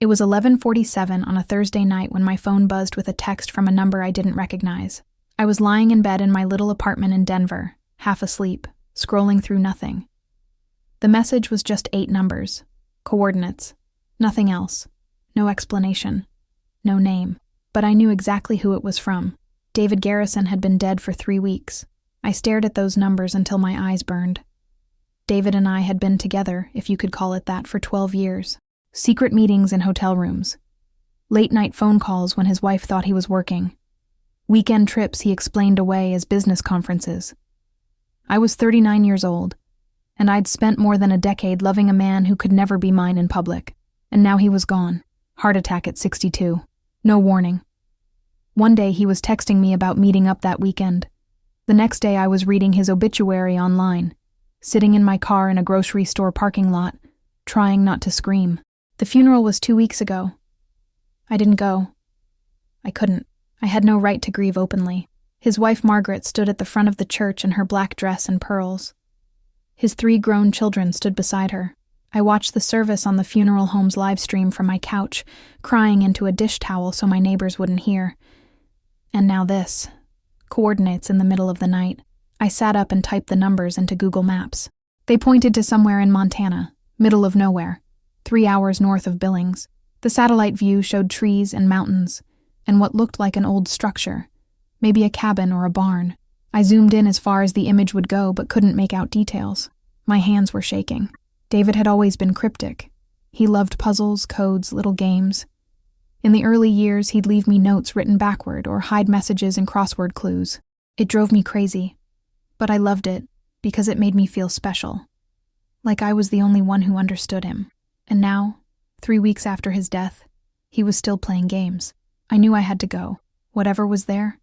It was 11:47 on a Thursday night when my phone buzzed with a text from a number I didn't recognize. I was lying in bed in my little apartment in Denver, half asleep, scrolling through nothing. The message was just 8 numbers, coordinates, nothing else, no explanation, no name. But I knew exactly who it was from. David Garrison had been dead for 3 weeks. I stared at those numbers until my eyes burned. David and I had been together, if you could call it that, for 12 years. Secret meetings in hotel rooms. Late-night phone calls when his wife thought he was working. Weekend trips he explained away as business conferences. I was 39 years old, and I'd spent more than a decade loving a man who could never be mine in public. And now he was gone. Heart attack at 62. No warning. One day he was texting me about meeting up that weekend. The next day I was reading his obituary online, sitting in my car in a grocery store parking lot, trying not to scream. The funeral was 2 weeks ago. I didn't go. I couldn't. I had no right to grieve openly. His wife Margaret stood at the front of the church in her black dress and pearls. His 3 grown children stood beside her. I watched the service on the funeral home's live stream from my couch, crying into a dish towel so my neighbors wouldn't hear. And now this. Coordinates in the middle of the night. I sat up and typed the numbers into Google Maps. They pointed to somewhere in Montana, middle of nowhere, 3 hours north of Billings. The satellite view showed trees and mountains, and what looked like an old structure, maybe a cabin or a barn. I zoomed in as far as the image would go but couldn't make out details. My hands were shaking. David had always been cryptic. He loved puzzles, codes, little games. In the early years, he'd leave me notes written backward or hide messages in crossword clues. It drove me crazy, but I loved it because it made me feel special, like I was the only one who understood him. And now, 3 weeks after his death, he was still playing games. I knew I had to go. Whatever was there,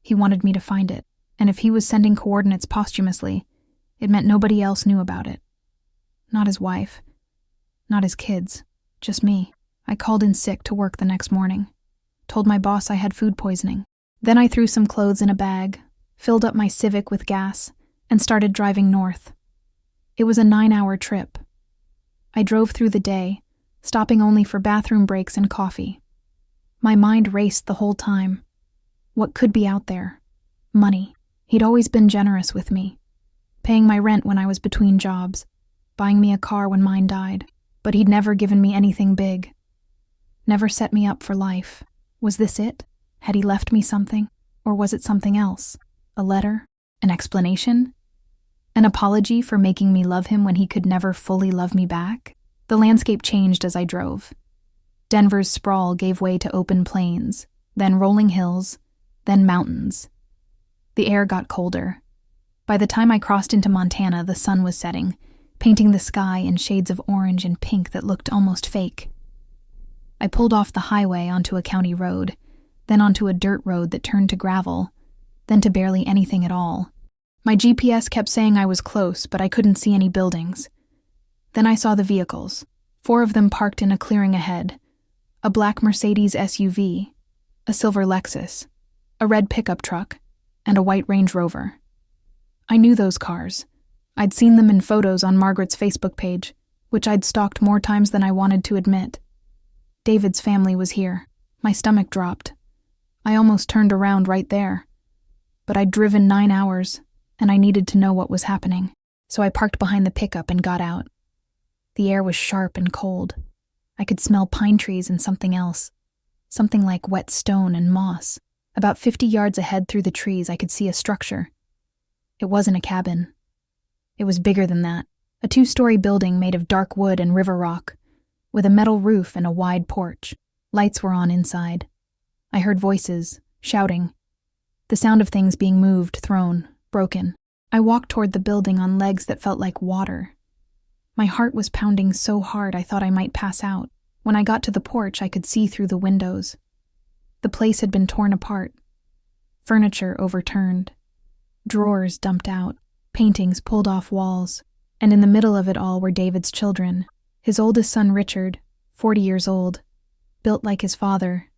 he wanted me to find it. And if he was sending coordinates posthumously, it meant nobody else knew about it. Not his wife, not his kids, just me. I called in sick to work the next morning, told my boss I had food poisoning. Then I threw some clothes in a bag, filled up my Civic with gas, and started driving north. It was a 9-hour trip. I drove through the day, stopping only for bathroom breaks and coffee. My mind raced the whole time. What could be out there? Money. He'd always been generous with me, paying my rent when I was between jobs, buying me a car when mine died. But he'd never given me anything big. Never set me up for life. Was this it? Had he left me something? Or was it something else? A letter? An explanation? An apology for making me love him when he could never fully love me back? The landscape changed as I drove. Denver's sprawl gave way to open plains, then rolling hills, then mountains. The air got colder. By the time I crossed into Montana, the sun was setting, painting the sky in shades of orange and pink that looked almost fake. I pulled off the highway onto a county road, then onto a dirt road that turned to gravel, then to barely anything at all. My GPS kept saying I was close, but I couldn't see any buildings. Then I saw the vehicles, 4 of them parked in a clearing ahead, a black Mercedes SUV, a silver Lexus, a red pickup truck, and a white Range Rover. I knew those cars. I'd seen them in photos on Margaret's Facebook page, which I'd stalked more times than I wanted to admit. David's family was here. My stomach dropped. I almost turned around right there. But I'd driven 9 hours, and I needed to know what was happening. So I parked behind the pickup and got out. The air was sharp and cold. I could smell pine trees and something else. Something like wet stone and moss. About 50 yards ahead through the trees, I could see a structure. It wasn't a cabin. It was bigger than that. A 2-story building made of dark wood and river rock, with a metal roof and a wide porch. Lights were on inside. I heard voices, shouting. The sound of things being moved, thrown, broken. I walked toward the building on legs that felt like water. My heart was pounding so hard I thought I might pass out. When I got to the porch, I could see through the windows. The place had been torn apart. Furniture overturned. Drawers dumped out. Paintings pulled off walls. And in the middle of it all were David's children. His oldest son, Richard, 40 years old, built like his father,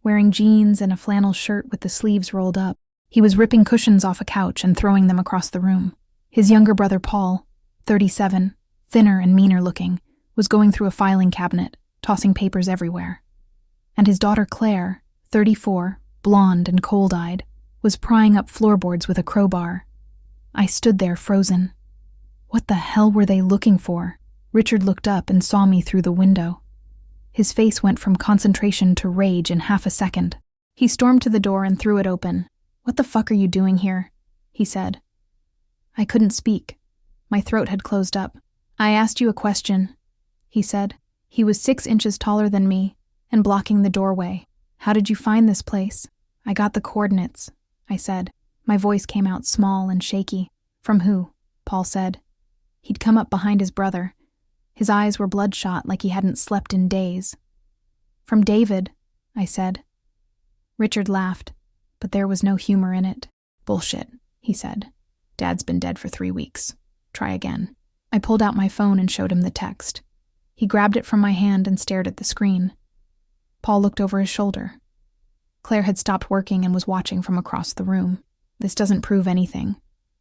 wearing jeans and a flannel shirt with the sleeves rolled up. He was ripping cushions off a couch and throwing them across the room. His younger brother, Paul, 37, thinner and meaner looking, was going through a filing cabinet, tossing papers everywhere. And his daughter Claire, 34, blonde and cold-eyed, was prying up floorboards with a crowbar. I stood there frozen. What the hell were they looking for? Richard looked up and saw me through the window. His face went from concentration to rage in half a second. He stormed to the door and threw it open. "What the fuck are you doing here?" he said. I couldn't speak. My throat had closed up. "I asked you a question," he said. He was 6 inches taller than me and blocking the doorway. "How did you find this place?" "I got the coordinates," I said. My voice came out small and shaky. "From who?" Paul said. He'd come up behind his brother. His eyes were bloodshot like he hadn't slept in days. "From David," I said. Richard laughed, but there was no humor in it. "Bullshit," he said. "Dad's been dead for 3 weeks. Try again." I pulled out my phone and showed him the text. He grabbed it from my hand and stared at the screen. Paul looked over his shoulder. Claire had stopped working and was watching from across the room. "This doesn't prove anything,"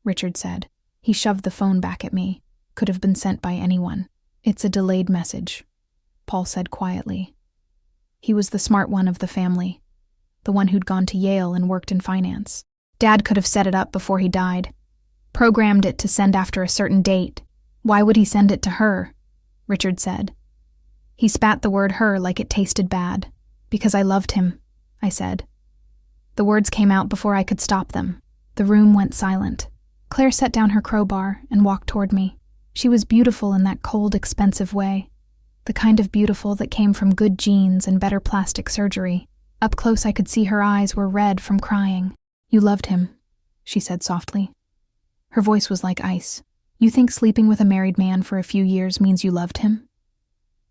Richard said. He shoved the phone back at me. Could have been sent by anyone. "It's a delayed message," Paul said quietly. He was the smart one of the family, the one who'd gone to Yale and worked in finance. Dad could have set it up before he died. Programmed it to send after a certain date. Why would he send it to her? Richard said. He spat the word her like it tasted bad. "Because I loved him," I said. The words came out before I could stop them. The room went silent. Claire set down her crowbar and walked toward me. She was beautiful in that cold, expensive way. The kind of beautiful that came from good genes and better plastic surgery. Up close I could see her eyes were red from crying. "You loved him," she said softly. Her voice was like ice. "You think sleeping with a married man for a few years means you loved him?"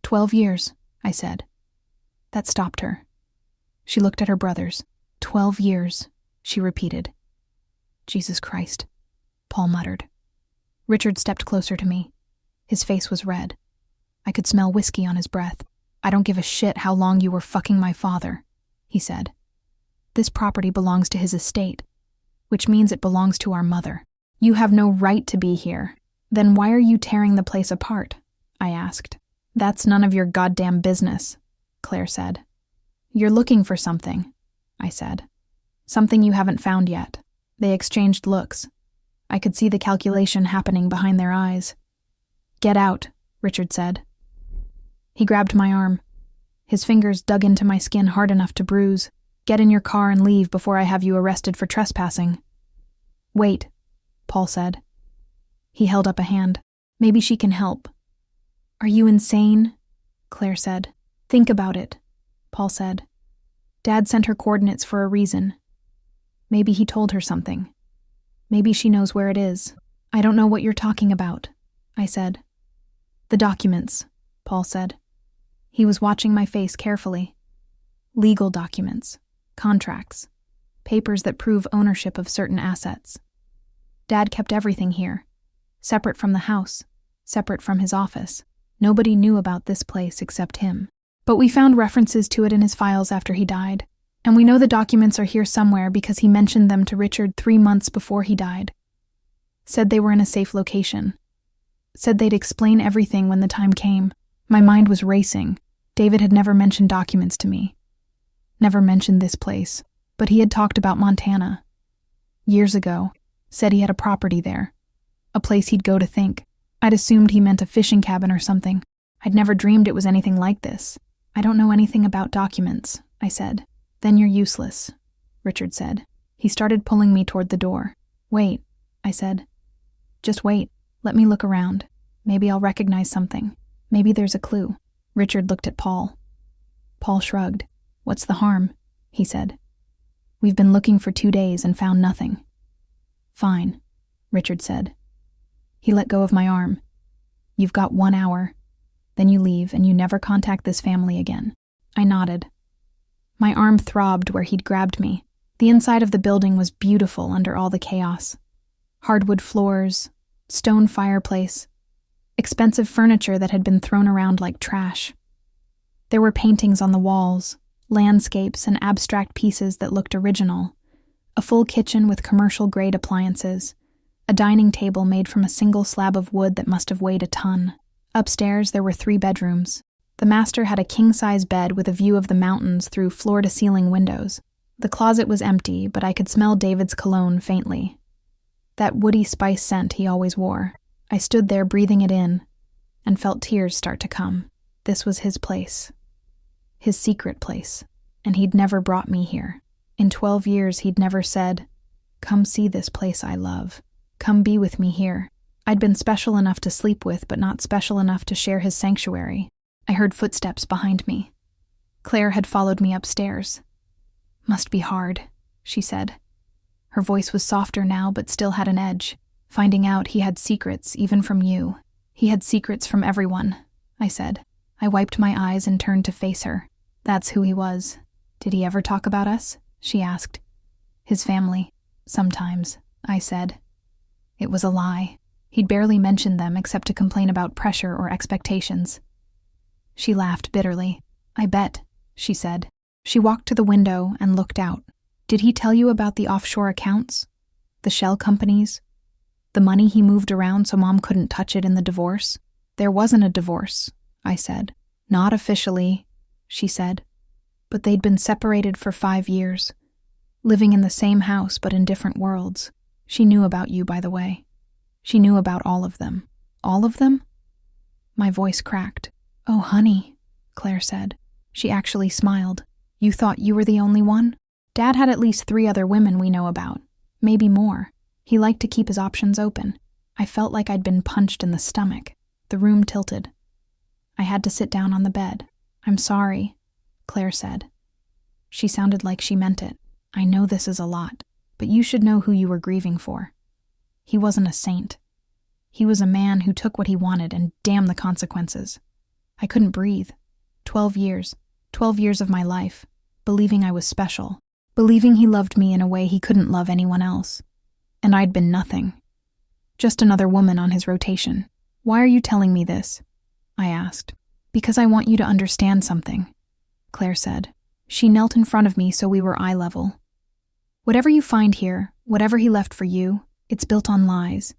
12 years, I said. That stopped her. She looked at her brothers. 12 years, she repeated. "Jesus Christ," Paul muttered. Richard stepped closer to me. His face was red. I could smell whiskey on his breath. "I don't give a shit how long you were fucking my father," he said. "This property belongs to his estate, which means it belongs to our mother. You have no right to be here. Then why are you tearing the place apart?" I asked. "That's none of your goddamn business," Claire said. "You're looking for something," I said. "Something you haven't found yet." They exchanged looks. I could see the calculation happening behind their eyes. "Get out," Richard said. He grabbed my arm. His fingers dug into my skin hard enough to bruise. "Get in your car and leave before I have you arrested for trespassing." "Wait," Paul said. He held up a hand. "Maybe she can help." "Are you insane?" Claire said. "Think about it," Paul said. "Dad sent her coordinates for a reason. Maybe he told her something. Maybe she knows where it is." "I don't know what you're talking about," I said. "The documents," Paul said. He was watching my face carefully. "Legal documents, contracts, papers that prove ownership of certain assets. Dad kept everything here, separate from the house, separate from his office. Nobody knew about this place except him. But we found references to it in his files after he died, and we know the documents are here somewhere because he mentioned them to Richard 3 months before he died. Said they were in a safe location. Said they'd explain everything when the time came. My mind was racing. David had never mentioned documents to me. Never mentioned this place, but he had talked about Montana. Years ago, said he had a property there. A place he'd go to think. I'd assumed he meant a fishing cabin or something. I'd never dreamed it was anything like this. "I don't know anything about documents," I said. "Then you're useless," Richard said. He started pulling me toward the door. "Wait," I said. "Just wait. Let me look around. Maybe I'll recognize something. Maybe there's a clue." Richard looked at Paul. Paul shrugged. "What's the harm?" he said. "We've been looking for 2 days and found nothing." "Fine," Richard said. He let go of my arm. "You've got 1 hour. Then you leave and you never contact this family again." I nodded. My arm throbbed where he'd grabbed me. The inside of the building was beautiful under all the chaos. Hardwood floors, stone fireplace, expensive furniture that had been thrown around like trash. There were paintings on the walls, landscapes and abstract pieces that looked original, a full kitchen with commercial-grade appliances, a dining table made from a single slab of wood that must have weighed a ton. Upstairs there were 3 bedrooms, The master had a king-size bed with a view of the mountains through floor-to-ceiling windows. The closet was empty, but I could smell David's cologne faintly. That woody spice scent he always wore. I stood there breathing it in and felt tears start to come. This was his place. His secret place. And he'd never brought me here. In 12 years, he'd never said, "Come see this place I love. Come be with me here." I'd been special enough to sleep with, but not special enough to share his sanctuary. I heard footsteps behind me. Claire had followed me upstairs. "Must be hard," she said. Her voice was softer now, but still had an edge. "Finding out he had secrets, even from you. He had secrets from everyone," I said. I wiped my eyes and turned to face her. "That's who he was." "Did he ever talk about us?" she asked. "His family. Sometimes," I said. It was a lie. He'd barely mentioned them except to complain about pressure or expectations. She laughed bitterly. "I bet," she said. She walked to the window and looked out. "Did he tell you about the offshore accounts? The shell companies? The money he moved around so Mom couldn't touch it in the divorce?" "There wasn't a divorce," I said. "Not officially," she said. "But they'd been separated for 5 years, living in the same house but in different worlds. She knew about you, by the way. She knew about all of them." "All of them?" My voice cracked. "Oh, honey," Claire said. She actually smiled. "You thought you were the only one? Dad had at least 3 other women we know about. Maybe more. He liked to keep his options open." I felt like I'd been punched in the stomach. The room tilted. I had to sit down on the bed. "I'm sorry," Claire said. She sounded like she meant it. "I know this is a lot, but you should know who you were grieving for. He wasn't a saint. He was a man who took what he wanted and damn the consequences. I couldn't breathe. 12 years. 12 years of my life, believing I was special, believing he loved me in a way he couldn't love anyone else. And I'd been nothing. Just another woman on his rotation. "Why are you telling me this?" I asked. "Because I want you to understand something," Claire said. She knelt in front of me so we were eye level. "Whatever you find here, whatever he left for you, it's built on lies.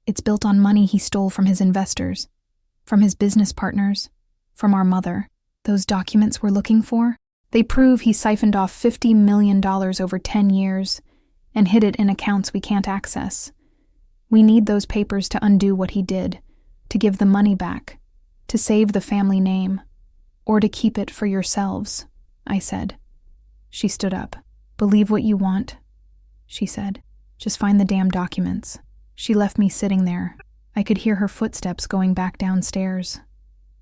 It's built on money he stole from his investors, from his business partners, from our mother. Those documents we're looking for, they prove he siphoned off $50 million over 10 years and hid it in accounts we can't access. We need those papers to undo what he did, to give the money back, to save the family name, or to keep it for yourselves," I said. She stood up. "Believe what you want," she said. "Just find the damn documents." She left me sitting there. I could hear her footsteps going back downstairs.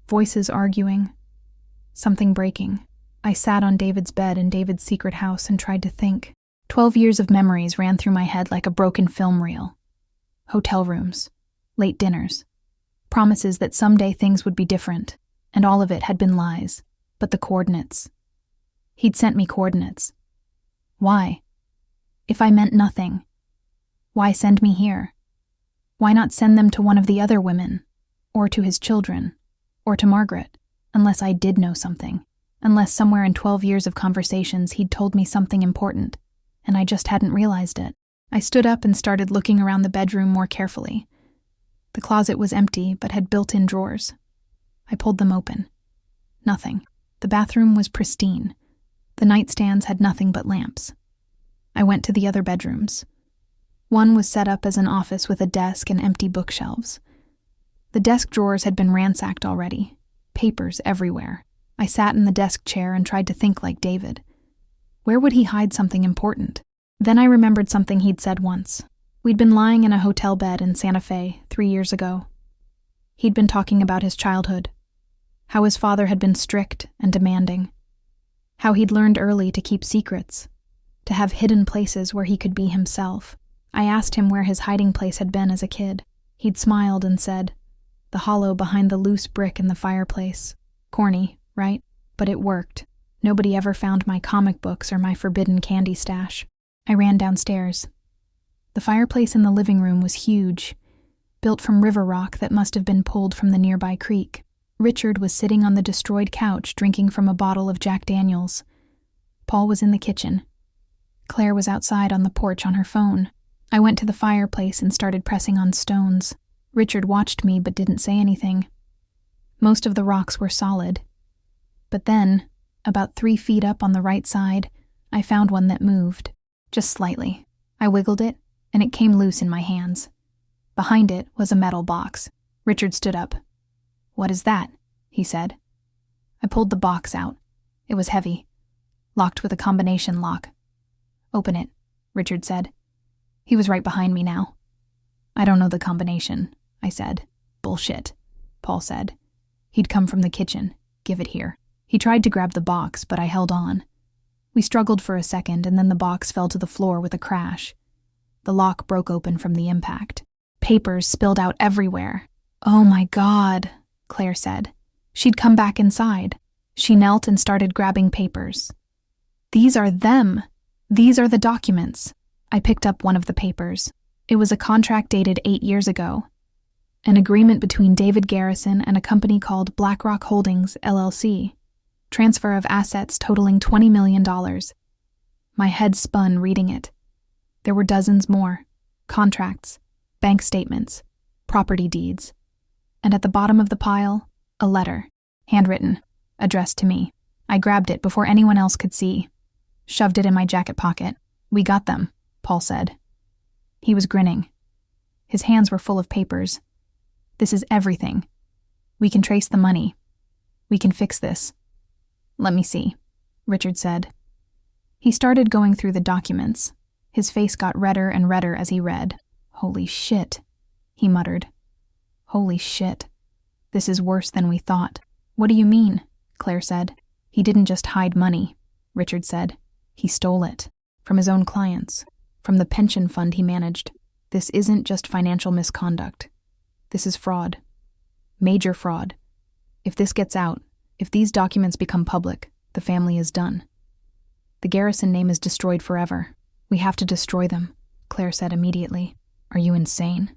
Voices arguing. Something breaking. I sat on David's bed in David's secret house and tried to think. 12 years of memories ran through my head like a broken film reel. Hotel rooms. Late dinners. Promises that someday things would be different, and all of it had been lies. But the coordinates. He'd sent me coordinates. Why? If I meant nothing, why send me here? Why not send them to one of the other women, or to his children, or to Margaret, unless I did know something, unless somewhere in 12 years of conversations he'd told me something important, and I just hadn't realized it. I stood up and started looking around the bedroom more carefully. The closet was empty, but had built-in drawers. I pulled them open. Nothing. The bathroom was pristine. The nightstands had nothing but lamps. I went to the other bedrooms. One was set up as an office with a desk and empty bookshelves. The desk drawers had been ransacked already. Papers everywhere. I sat in the desk chair and tried to think like David. Where would he hide something important? Then I remembered something he'd said once. We'd been lying in a hotel bed in Santa Fe 3 years ago. He'd been talking about his childhood. How his father had been strict and demanding. How he'd learned early to keep secrets, to have hidden places where he could be himself. I asked him where his hiding place had been as a kid. He'd smiled and said, "The hollow behind the loose brick in the fireplace." Corny, right? But it worked. Nobody ever found my comic books or my forbidden candy stash. I ran downstairs. The fireplace in the living room was huge, built from river rock that must have been pulled from the nearby creek. Richard was sitting on the destroyed couch drinking from a bottle of Jack Daniels. Paul was in the kitchen. Claire was outside on the porch on her phone. I went to the fireplace and started pressing on stones. Richard watched me but didn't say anything. Most of the rocks were solid, But then, about 3 feet up on the right side, I found one that moved. Just slightly. I wiggled it, and it came loose in my hands. Behind it was a metal box. Richard stood up. "What is that?" he said. I pulled the box out. It was heavy, locked with a combination lock. "Open it," Richard said. He was right behind me now. "I don't know the combination," I said. "Bullshit," Paul said. He'd come from the kitchen. "Give it here." He tried to grab the box, but I held on. We struggled for a second, and then the box fell to the floor with a crash. The lock broke open from the impact. Papers spilled out everywhere. "Oh my God," Claire said. She'd come back inside. She knelt and started grabbing papers. "These are them. These are the documents." I picked up one of the papers. It was a contract dated 8 years ago. An agreement between David Garrison and a company called BlackRock Holdings, LLC. Transfer of assets totaling $20 million. My head spun reading it. There were dozens more. Contracts, bank statements, property deeds. And at the bottom of the pile, a letter, handwritten, addressed to me. I grabbed it before anyone else could see. Shoved it in my jacket pocket. "We got them," Paul said. He was grinning. His hands were full of papers. "This is everything. We can trace the money. We can fix this." "Let me see," Richard said. He started going through the documents. His face got redder and redder as he read. "Holy shit," he muttered. "Holy shit. This is worse than we thought." "What do you mean?" Claire said. "He didn't just hide money," Richard said. "He stole it. From his own clients. From the pension fund he managed. This isn't just financial misconduct. This is fraud. Major fraud. If this gets out, if these documents become public, the family is done. The Garrison name is destroyed forever. We have to destroy them," Claire said immediately. "Are you insane?"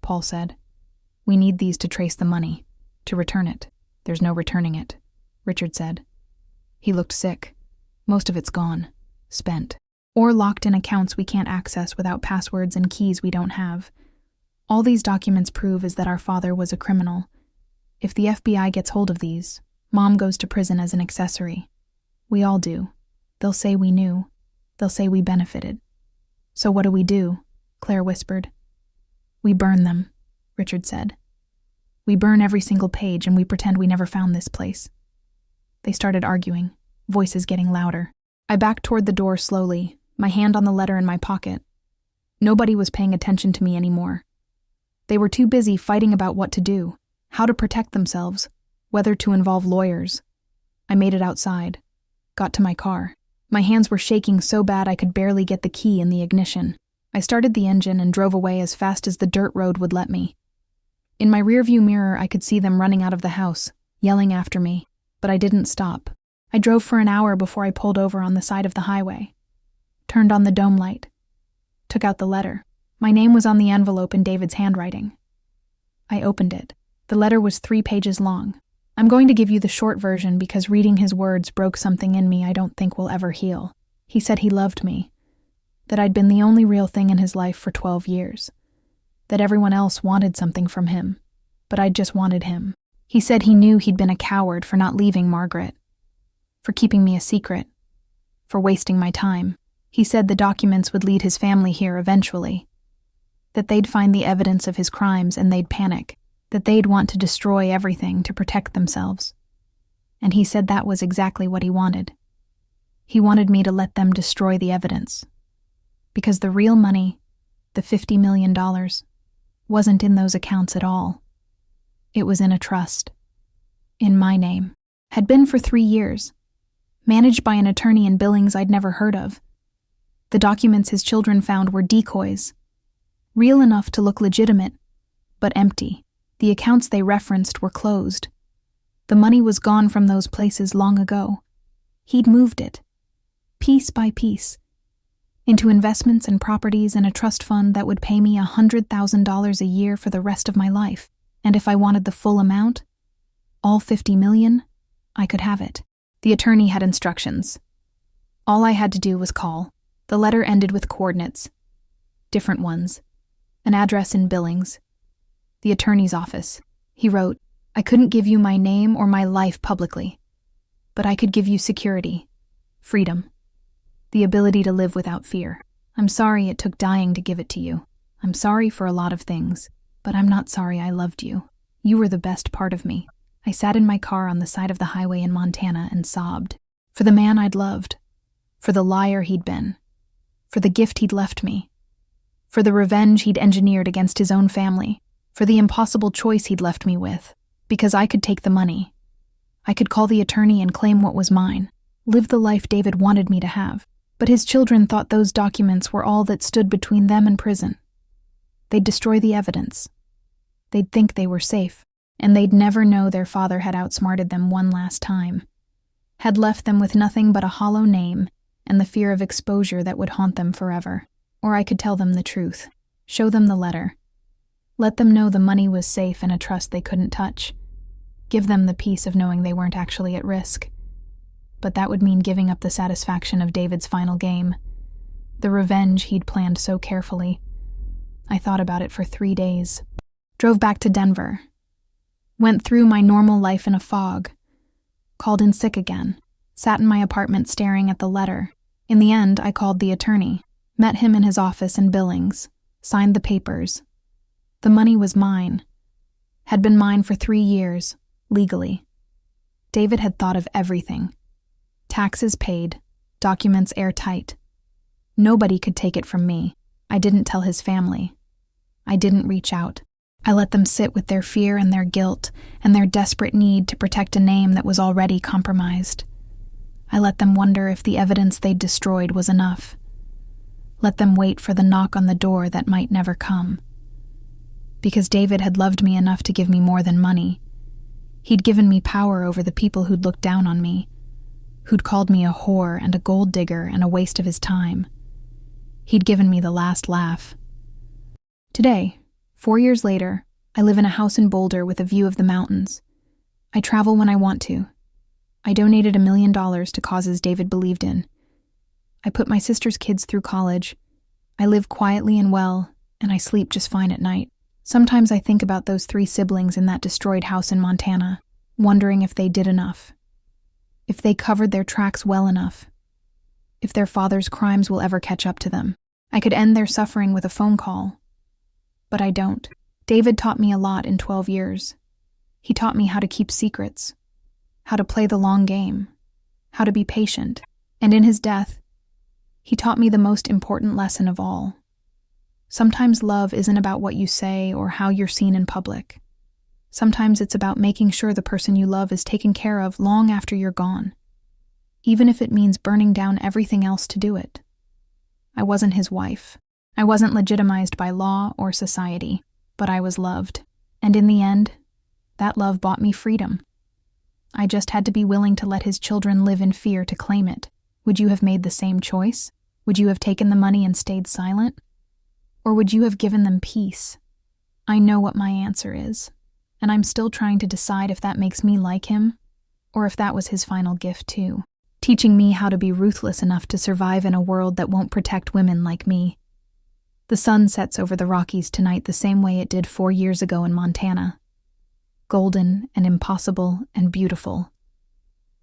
Paul said. "We need these to trace the money, to return it. There's no returning it," Richard said. He looked sick. "Most of it's gone. Spent. Or locked in accounts we can't access without passwords and keys we don't have. All these documents prove is that our father was a criminal. If the FBI gets hold of these, Mom goes to prison as an accessory. We all do. They'll say we knew. They'll say we benefited. So what do? Claire whispered. "We burn them," Richard said. "We burn every single page and we pretend we never found this place." They started arguing, voices getting louder. I backed toward the door slowly, my hand on the letter in my pocket. Nobody was paying attention to me anymore. They were too busy fighting about what to do, how to protect themselves, whether to involve lawyers. I made it outside, got to my car. My hands were shaking so bad I could barely get the key in the ignition. I started the engine and drove away as fast as the dirt road would let me. In my rearview mirror, I could see them running out of the house, yelling after me, but I didn't stop. I drove for an hour before I pulled over on the side of the highway. Turned on the dome light. Took out the letter. My name was on the envelope in David's handwriting. I opened it. The letter was 3 pages long. I'm going to give you the short version because reading his words broke something in me I don't think will ever heal. He said he loved me, that I'd been the only real thing in his life for 12 years, that everyone else wanted something from him, but I'd just wanted him. He said he knew he'd been a coward for not leaving Margaret, for keeping me a secret, for wasting my time. He said the documents would lead his family here eventually, that they'd find the evidence of his crimes and they'd panic, that they'd want to destroy everything to protect themselves. And he said that was exactly what he wanted. He wanted me to let them destroy the evidence. Because the real money, the $50 million, wasn't in those accounts at all. It was in a trust. In my name. Had been for 3 years. Managed by an attorney in Billings I'd never heard of. The documents his children found were decoys. Real enough to look legitimate, but empty. The accounts they referenced were closed. The money was gone from those places long ago. He'd moved it, piece by piece, into investments and properties in a trust fund that would pay me $100,000 a year for the rest of my life. And if I wanted the full amount, all $50 million, I could have it. The attorney had instructions. All I had to do was call. The letter ended with coordinates. Different ones. An address in Billings. The attorney's office. He wrote, "I couldn't give you my name or my life publicly. But I could give you security, freedom, the ability to live without fear. I'm sorry it took dying to give it to you. I'm sorry for a lot of things, but I'm not sorry I loved you. You were the best part of me. I sat in my car on the side of the highway in Montana and sobbed. For the man I'd loved. For the liar he'd been. For the gift he'd left me. For the revenge he'd engineered against his own family. For the impossible choice he'd left me with. Because I could take the money. I could call the attorney and claim what was mine. Live the life David wanted me to have. But his children thought those documents were all that stood between them and prison. They'd destroy the evidence. They'd think they were safe, and they'd never know their father had outsmarted them one last time, had left them with nothing but a hollow name and the fear of exposure that would haunt them forever. Or I could tell them the truth, show them the letter, let them know the money was safe and a trust they couldn't touch, give them the peace of knowing they weren't actually at risk. But that would mean giving up the satisfaction of David's final game, the revenge he'd planned so carefully. I thought about it for 3 days. Drove back to Denver. Went through my normal life in a fog. Called in sick again. Sat in my apartment staring at the letter. In the end, I called the attorney. Met him in his office in Billings. Signed the papers. The money was mine. Had been mine for 3 years, legally. David had thought of everything. Taxes paid. Documents airtight. Nobody could take it from me. I didn't tell his family. I didn't reach out. I let them sit with their fear and their guilt and their desperate need to protect a name that was already compromised. I let them wonder if the evidence they'd destroyed was enough. Let them wait for the knock on the door that might never come. Because David had loved me enough to give me more than money. He'd given me power over the people who'd looked down on me, who'd called me a whore and a gold digger and a waste of his time. He'd given me the last laugh. Today, 4 years later, I live in a house in Boulder with a view of the mountains. I travel when I want to. I donated $1 million to causes David believed in. I put my sister's kids through college. I live quietly and well, and I sleep just fine at night. Sometimes I think about those 3 siblings in that destroyed house in Montana, wondering if they did enough. If they covered their tracks well enough. If their father's crimes will ever catch up to them. I could end their suffering with a phone call. But I don't. David taught me a lot in 12 years. He taught me how to keep secrets, how to play the long game, how to be patient. And in his death, he taught me the most important lesson of all. Sometimes love isn't about what you say or how you're seen in public. Sometimes it's about making sure the person you love is taken care of long after you're gone, even if it means burning down everything else to do it. I wasn't his wife. I wasn't legitimized by law or society, but I was loved. And in the end, that love bought me freedom. I just had to be willing to let his children live in fear to claim it. Would you have made the same choice? Would you have taken the money and stayed silent? Or would you have given them peace? I know what my answer is, and I'm still trying to decide if that makes me like him, or if that was his final gift too, teaching me how to be ruthless enough to survive in a world that won't protect women like me. The sun sets over the Rockies tonight the same way it did 4 years ago in Montana. Golden and impossible and beautiful.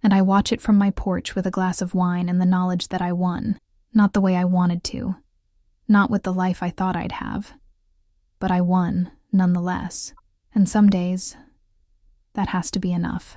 And I watch it from my porch with a glass of wine and the knowledge that I won, not the way I wanted to, not with the life I thought I'd have. But I won, nonetheless. And some days, that has to be enough.